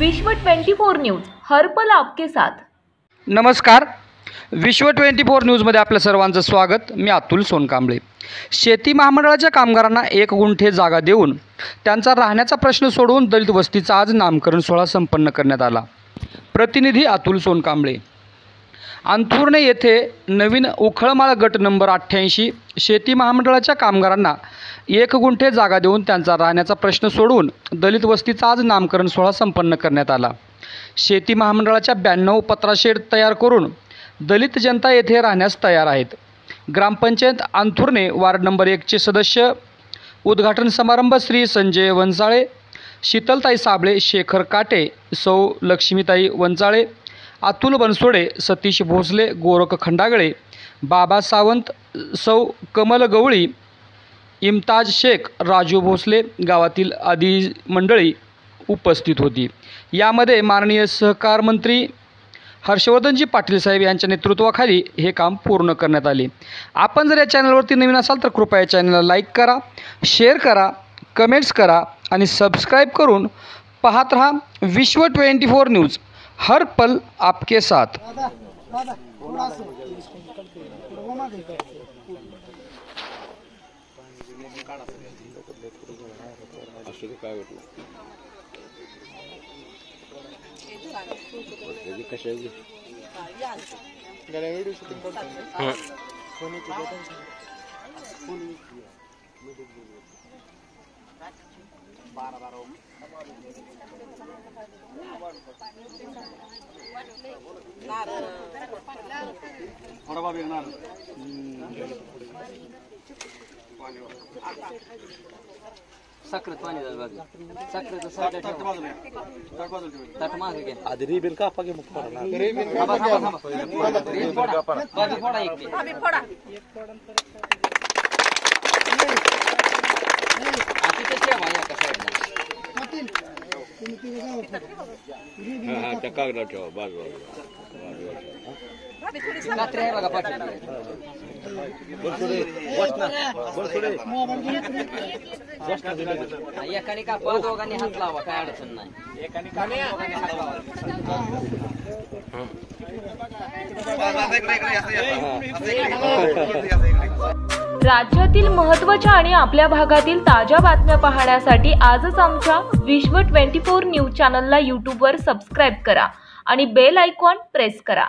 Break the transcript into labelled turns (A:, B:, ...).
A: विश्व 24 न्यूज हर पल आपके साथ।
B: नमस्कार, विश्व 24 न्यूजमध्ये आपल्या सर्वांचं स्वागत। मी अतुल सोनकांबळे। शेती महामंडळाच्या कामगारांना 1 गुंठे जागा देऊन त्यांचा राहण्याचा प्रश्न सोडवून दलित वस्तीचा आज नामकरण सोहळा संपन्न करण्यात आला। प्रतिनिधी अतुल सोनकांबळे। अंथुर्णे येथे नवीन उखळमाळ गट नंबर 88 शेती महामंडळाच्या कामगारांना 1 गुंठे जागा देऊन त्यांचा राहण्याचा प्रश्न सोडवून दलित वस्तीचा आज नामकरण सोहळा संपन्न करण्यात आला। शेती महामंडळाच्या 92 पत्राशेड तयार करून दलित जनता येथे राहण्यास तयार आहेत। ग्रामपंचायत अंथुर्णे वार्ड नंबर 1 चे सदस्य। उद्घाटन समारंभ श्री संजय वंजाळे, शीतलताई साबळे, शेखर काटे, सौ लक्ष्मीताई वंजाळे, अतुल बनसोडे, सतीश भोसले, गोरख खंडागळे, बाबा सावंत, सौ कमल गवळी, इम्ताज शेख, राजू भोसले गावातील आदी मंडळी उपस्थित होती। यामध्ये माननीय सहकार मंत्री हर्षवर्धनजी पाटील साहेब यांच्या नेतृत्वाखाली हे काम पूर्ण करण्यात आले। आपण जर या चॅनलवरती नवीन असाल तर कृपया या चॅनलला लाईक करा, शेअर करा, कमेंट्स करा आणि सबस्क्राईब करून पाहत रहा विश्व 24 न्यूज हर पल आपके साथ।
C: साखरेत पाणी साखरेचं ताट मागे घ्या आधी रिबिन कापा घे मग फोडा एक
D: त्या कागदात ठेवा बाजूला
C: कात्री आहे बघा पाठी एकाने कापा दोघांनी हात लावा, काय अडचण नाही।
A: राज्यातील महत्त्वाच्या आणि आपल्या भागातील ताज्या बातम्या पाहण्यासाठी आजच आमच्या विश्व 24 न्यूज चॅनलला यूट्यूबवर सबस्क्राईब करा आणि बेल आयकॉन प्रेस करा।